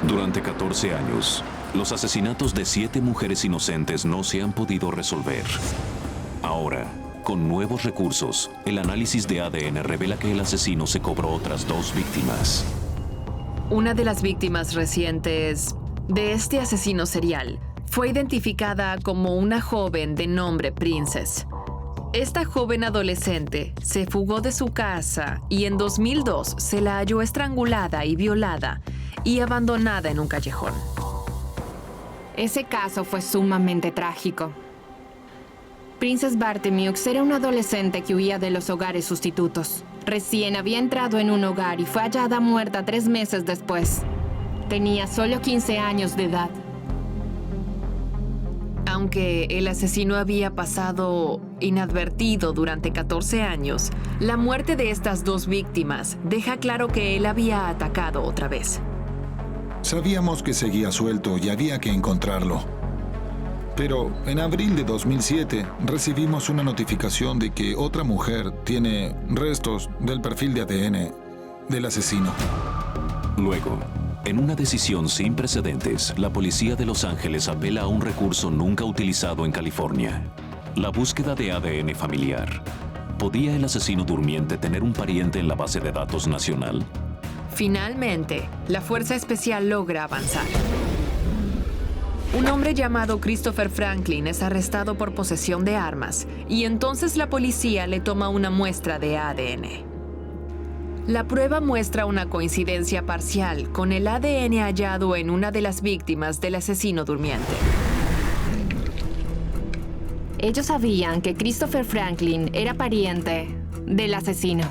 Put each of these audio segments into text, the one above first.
Durante 14 años, los asesinatos de 7 mujeres inocentes no se han podido resolver. Ahora, con nuevos recursos, el análisis de ADN revela que el asesino se cobró otras 2 víctimas. Una de las víctimas recientes de este asesino serial fue identificada como una joven de nombre Princess. Esta joven adolescente se fugó de su casa y en 2002 se la halló estrangulada y violada y abandonada en un callejón. Ese caso fue sumamente trágico. Princess Bartemiux era una adolescente que huía de los hogares sustitutos. Recién había entrado en un hogar y fue hallada muerta 3 meses después. Tenía solo 15 años de edad. Aunque el asesino había pasado inadvertido durante 14 años, la muerte de estas 2 víctimas deja claro que él había atacado otra vez. Sabíamos que seguía suelto y había que encontrarlo. Pero en abril de 2007 recibimos una notificación de que otra mujer tiene restos del perfil de ADN del asesino. Luego, en una decisión sin precedentes, la policía de Los Ángeles apela a un recurso nunca utilizado en California: la búsqueda de ADN familiar. ¿Podía el asesino durmiente tener un pariente en la base de datos nacional? Finalmente, la Fuerza Especial logra avanzar. Un hombre llamado Christopher Franklin es arrestado por posesión de armas y entonces la policía le toma una muestra de ADN. La prueba muestra una coincidencia parcial con el ADN hallado en una de las víctimas del asesino durmiente. Ellos sabían que Christopher Franklin era pariente del asesino.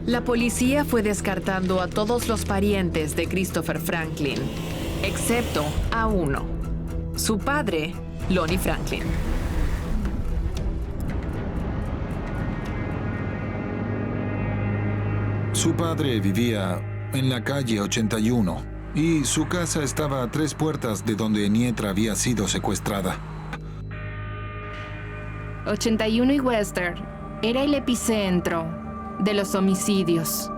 La policía fue descartando a todos los parientes de Christopher Franklin, excepto a uno: su padre, Lonnie Franklin. Su padre vivía en la calle 81 y su casa estaba a 3 puertas de donde Nietra había sido secuestrada. 81 y Western era el epicentro de los homicidios.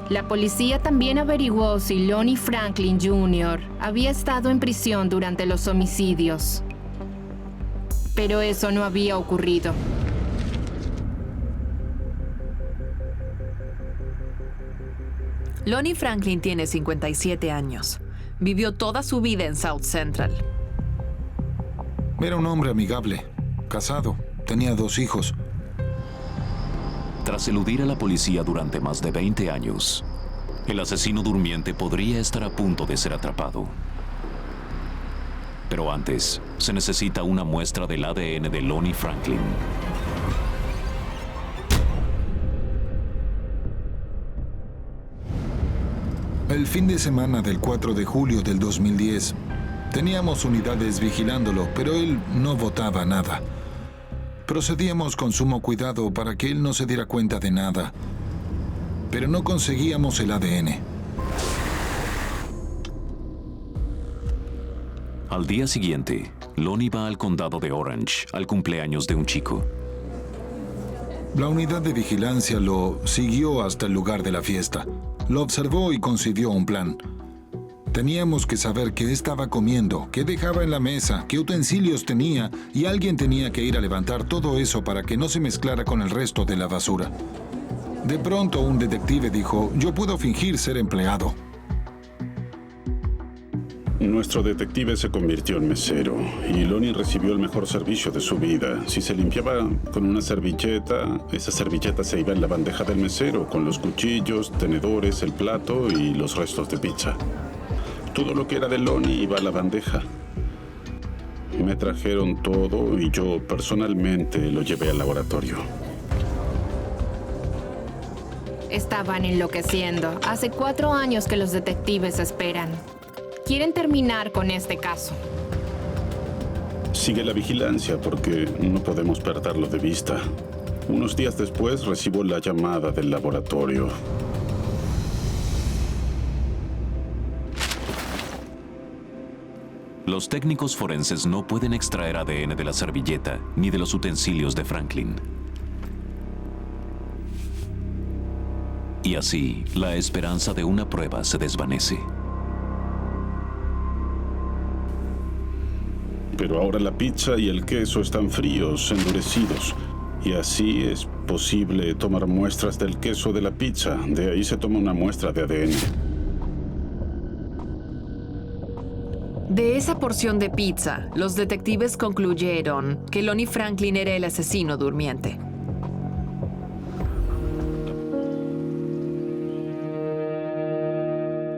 La policía también averiguó si Lonnie Franklin Jr. había estado en prisión durante los homicidios. Pero eso no había ocurrido. Lonnie Franklin tiene 57 años. Vivió toda su vida en South Central. Era un hombre amigable, casado, tenía 2 hijos. Tras eludir a la policía durante más de 20 años, el asesino durmiente podría estar a punto de ser atrapado. Pero antes, se necesita una muestra del ADN de Lonnie Franklin. El fin de semana del 4 de julio del 2010, teníamos unidades vigilándolo, pero él no botaba nada. Procedíamos con sumo cuidado para que él no se diera cuenta de nada, pero no conseguíamos el ADN. Al día siguiente, Lonnie va al condado de Orange al cumpleaños de un chico. La unidad de vigilancia lo siguió hasta el lugar de la fiesta. Lo observó y concibió un plan. Teníamos que saber qué estaba comiendo, qué dejaba en la mesa, qué utensilios tenía, y alguien tenía que ir a levantar todo eso para que no se mezclara con el resto de la basura. De pronto un detective dijo: "Yo puedo fingir ser empleado". Nuestro detective se convirtió en mesero y Lonnie recibió el mejor servicio de su vida. Si se limpiaba con una servilleta, esa servilleta se iba en la bandeja del mesero con los cuchillos, tenedores, el plato y los restos de pizza. Todo lo que era de Lonnie iba a la bandeja. Me trajeron todo y yo personalmente lo llevé al laboratorio. Estaban enloqueciendo. Hace 4 años que los detectives esperan. Quieren terminar con este caso. Sigue la vigilancia porque no podemos perderlo de vista. Unos días después recibo la llamada del laboratorio. Los técnicos forenses no pueden extraer ADN de la servilleta ni de los utensilios de Franklin. Y así, la esperanza de una prueba se desvanece. Pero ahora la pizza y el queso están fríos, endurecidos. Y así es posible tomar muestras del queso de la pizza. De ahí se toma una muestra de ADN. De esa porción de pizza, los detectives concluyeron que Lonnie Franklin era el asesino durmiente.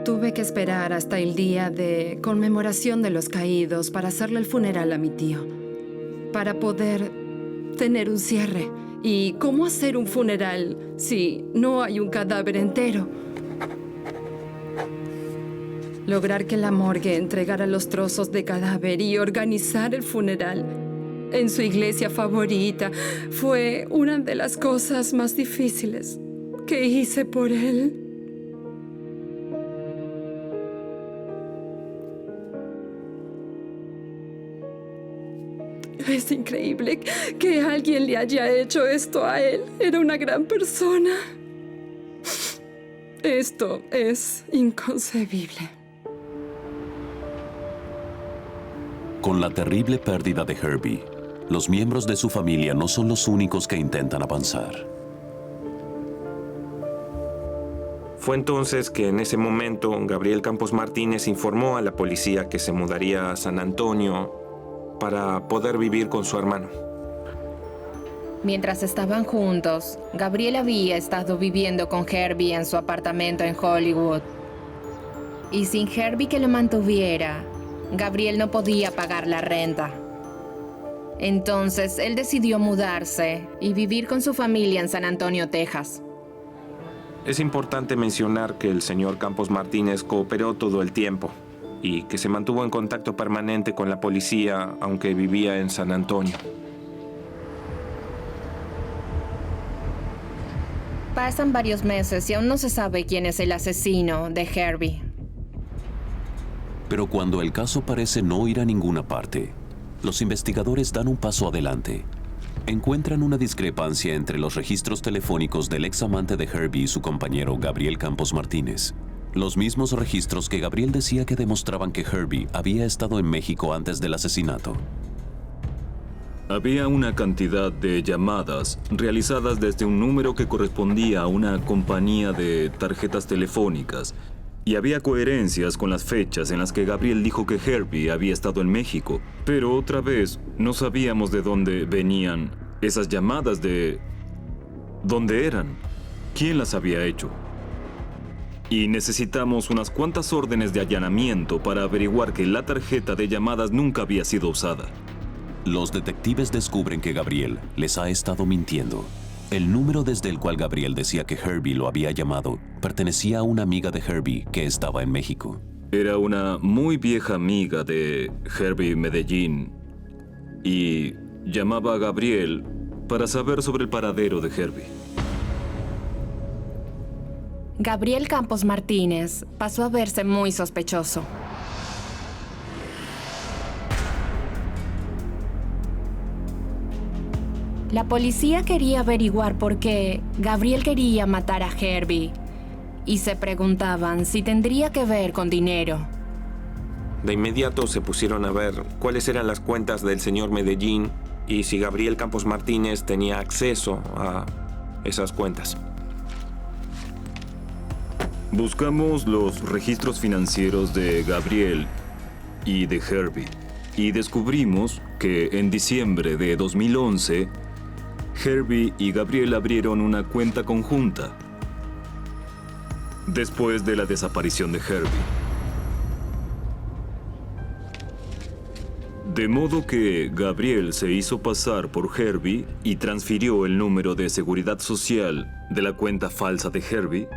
Tuve que esperar hasta el día de conmemoración de los caídos para hacerle el funeral a mi tío, para poder tener un cierre. ¿Y cómo hacer un funeral si no hay un cadáver entero? Lograr que la morgue entregara los trozos de cadáver y organizar el funeral en su iglesia favorita fue una de las cosas más difíciles que hice por él. Es increíble que alguien le haya hecho esto a él. Era una gran persona. Esto es inconcebible. Con la terrible pérdida de Herbie, los miembros de su familia no son los únicos que intentan avanzar. Fue entonces que en ese momento Gabriel Campos Martínez informó a la policía que se mudaría a San Antonio para poder vivir con su hermano. Mientras estaban juntos, Gabriel había estado viviendo con Herbie en su apartamento en Hollywood. Y sin Herbie que lo mantuviera, Gabriel no podía pagar la renta. Entonces, él decidió mudarse y vivir con su familia en San Antonio, Texas. Es importante mencionar que el señor Campos Martínez cooperó todo el tiempo y que se mantuvo en contacto permanente con la policía, aunque vivía en San Antonio. Pasan varios meses y aún no se sabe quién es el asesino de Herbie. Pero cuando el caso parece no ir a ninguna parte, los investigadores dan un paso adelante. Encuentran una discrepancia entre los registros telefónicos del ex amante de Herbie y su compañero Gabriel Campos Martínez. Los mismos registros que Gabriel decía que demostraban que Herbie había estado en México antes del asesinato. Había una cantidad de llamadas realizadas desde un número que correspondía a una compañía de tarjetas telefónicas y había coherencias con las fechas en las que Gabriel dijo que Herbie había estado en México. Pero otra vez, no sabíamos de dónde venían esas llamadas, de dónde eran, quién las había hecho. Y necesitamos unas cuantas órdenes de allanamiento para averiguar que la tarjeta de llamadas nunca había sido usada. Los detectives descubren que Gabriel les ha estado mintiendo. El número desde el cual Gabriel decía que Herbie lo había llamado pertenecía a una amiga de Herbie que estaba en México. Era una muy vieja amiga de Herbie Medellín y llamaba a Gabriel para saber sobre el paradero de Herbie. Gabriel Campos Martínez pasó a verse muy sospechoso. La policía quería averiguar por qué Gabriel quería matar a Herbie y se preguntaban si tendría que ver con dinero. De inmediato se pusieron a ver cuáles eran las cuentas del señor Medellín y si Gabriel Campos Martínez tenía acceso a esas cuentas. Buscamos los registros financieros de Gabriel y de Herbie y descubrimos que en diciembre de 2011, Herbie y Gabriel abrieron una cuenta conjunta después de la desaparición de Herbie. De modo que Gabriel se hizo pasar por Herbie y transfirió el número de seguridad social de la cuenta falsa de Herbie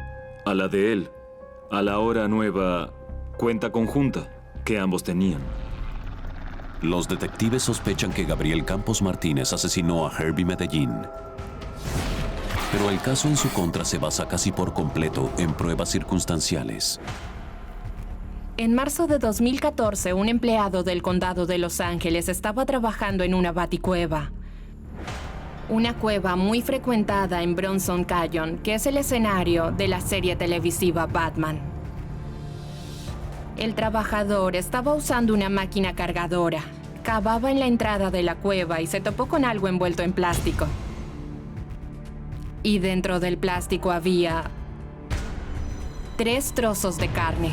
a la de él, a la ahora nueva cuenta conjunta que ambos tenían. Los detectives sospechan que Gabriel Campos Martínez asesinó a Herbie Medellín. Pero el caso en su contra se basa casi por completo en pruebas circunstanciales. En marzo de 2014, un empleado del condado de Los Ángeles estaba trabajando en una baticueva. una cueva muy frecuentada en Bronson Canyon, que es el escenario de la serie televisiva Batman. El trabajador estaba usando una máquina cargadora. Cavaba en la entrada de la cueva y se topó con algo envuelto en plástico. Y dentro del plástico había 3 trozos de carne.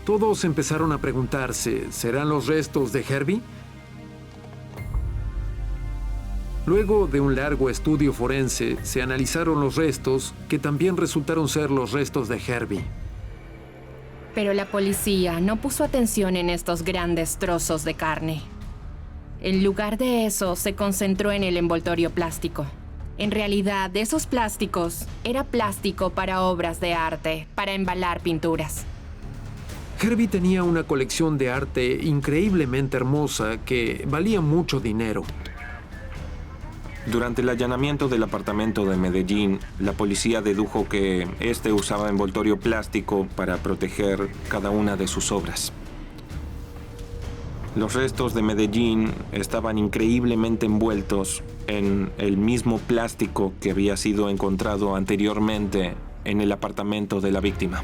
Todos empezaron a preguntarse, ¿serán los restos de Herbie? Luego de un largo estudio forense, se analizaron los restos, que también resultaron ser los restos de Herbie. Pero la policía no puso atención en estos grandes trozos de carne. En lugar de eso, se concentró en el envoltorio plástico. En realidad, esos plásticos era plástico para obras de arte, para embalar pinturas. Herbie tenía una colección de arte increíblemente hermosa que valía mucho dinero. Durante el allanamiento del apartamento de Medellín, la policía dedujo que este usaba envoltorio plástico para proteger cada una de sus obras. Los restos de Medellín estaban increíblemente envueltos en el mismo plástico que había sido encontrado anteriormente en el apartamento de la víctima.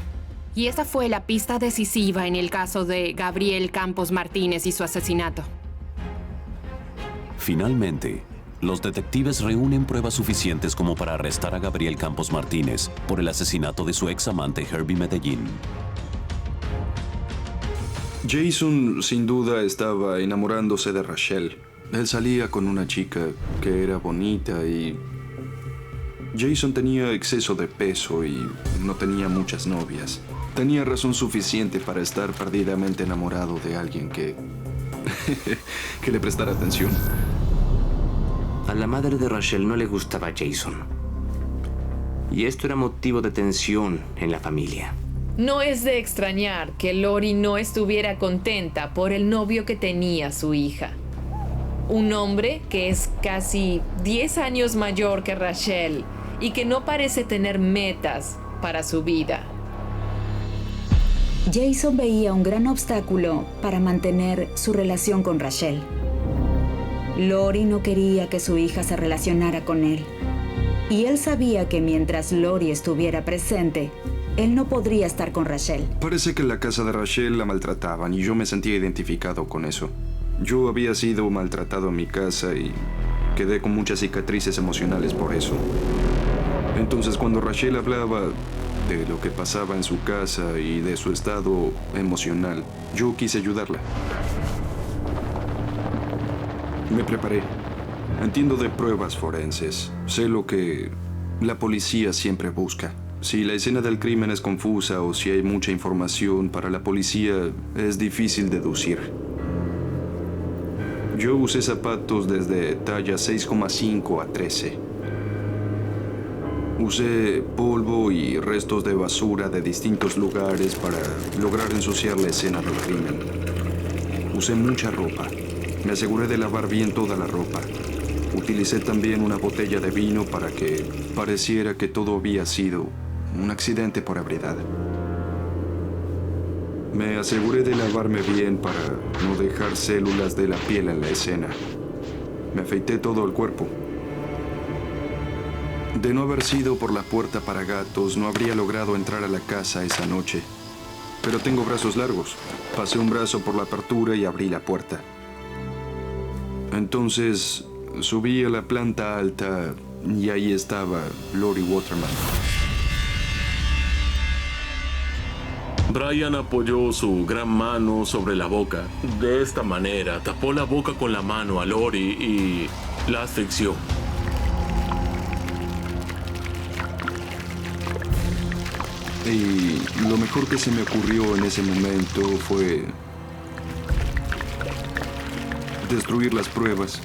Y esa fue la pista decisiva en el caso de Gabriel Campos Martínez y su asesinato. Finalmente, los detectives reúnen pruebas suficientes como para arrestar a Gabriel Campos Martínez por el asesinato de su ex amante Herbie Medellín. Jason sin duda estaba enamorándose de Rachel. Él salía con una chica que era bonita y Jason tenía exceso de peso y no tenía muchas novias. Tenía razón suficiente para estar perdidamente enamorado de alguien que le prestara atención. A la madre de Rachel no le gustaba Jason. Y esto era motivo de tensión en la familia. No es de extrañar que Lori no estuviera contenta por el novio que tenía su hija. Un hombre que es casi 10 años mayor que Rachel y que no parece tener metas para su vida. Jason veía un gran obstáculo para mantener su relación con Rachel. Lori no quería que su hija se relacionara con él. Y él sabía que mientras Lori estuviera presente, él no podría estar con Rachel. Parece que en la casa de Rachel la maltrataban y yo me sentía identificado con eso. Yo había sido maltratado en mi casa y quedé con muchas cicatrices emocionales por eso. Entonces cuando Rachel hablaba de lo que pasaba en su casa y de su estado emocional, yo quise ayudarla. Me preparé. Entiendo de pruebas forenses. Sé lo que la policía siempre busca. Si la escena del crimen es confusa o si hay mucha información, para la policía es difícil deducir. Yo usé zapatos desde talla 6,5 a 13. Usé polvo y restos de basura de distintos lugares para lograr ensuciar la escena del crimen. Usé mucha ropa. Me aseguré de lavar bien toda la ropa. Utilicé también una botella de vino para que pareciera que todo había sido un accidente por ebriedad. Me aseguré de lavarme bien para no dejar células de la piel en la escena. Me afeité todo el cuerpo. De no haber sido por la puerta para gatos, no habría logrado entrar a la casa esa noche. Pero tengo brazos largos. Pasé un brazo por la apertura y abrí la puerta. Entonces subí a la planta alta y ahí estaba Lori Waterman. Brian apoyó su gran mano sobre la boca. De esta manera, tapó la boca con la mano a Lori y la asfixió. Y lo mejor que se me ocurrió en ese momento fue destruir las pruebas,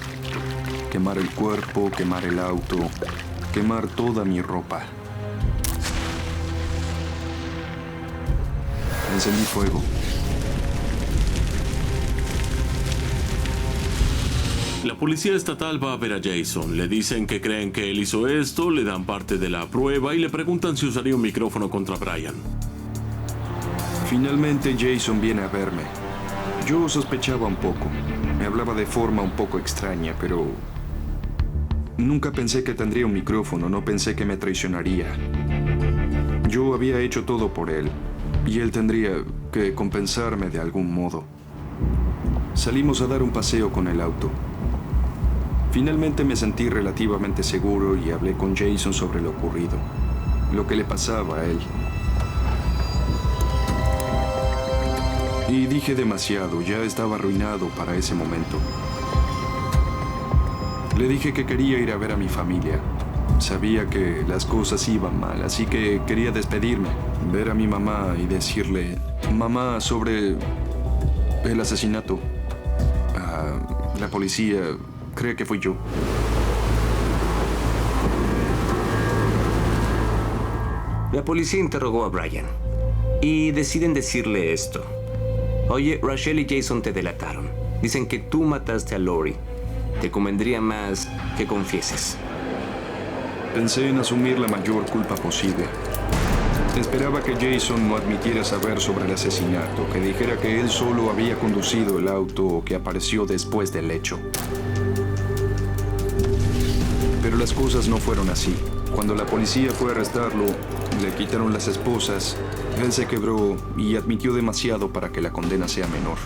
quemar el cuerpo, quemar el auto, quemar toda mi ropa. Encendí fuego. La policía estatal va a ver a Jason. Le dicen que creen que él hizo esto, le dan parte de la prueba y le preguntan si usaría un micrófono contra Brian. Finalmente Jason viene a verme. Yo sospechaba un poco. Me hablaba de forma un poco extraña, pero nunca pensé que tendría un micrófono, no pensé que me traicionaría. Yo había hecho todo por él, y él tendría que compensarme de algún modo. Salimos a dar un paseo con el auto. Finalmente me sentí relativamente seguro y hablé con Jason sobre lo ocurrido, lo que le pasaba a él. Y dije demasiado, ya estaba arruinado para ese momento. Le dije que quería ir a ver a mi familia. Sabía que las cosas iban mal, así que quería despedirme, ver a mi mamá y decirle, mamá, sobre el asesinato. La policía cree que fui yo. La policía interrogó a Brian y deciden decirle esto. Oye, Rachel y Jason te delataron. Dicen que tú mataste a Lori. Te convendría más que confieses. Pensé en asumir la mayor culpa posible. Esperaba que Jason no admitiera saber sobre el asesinato, que dijera que él solo había conducido el auto o que apareció después del hecho. Pero las cosas no fueron así. Cuando la policía fue a arrestarlo, le quitaron las esposas, él se quebró y admitió demasiado para que la condena sea menor.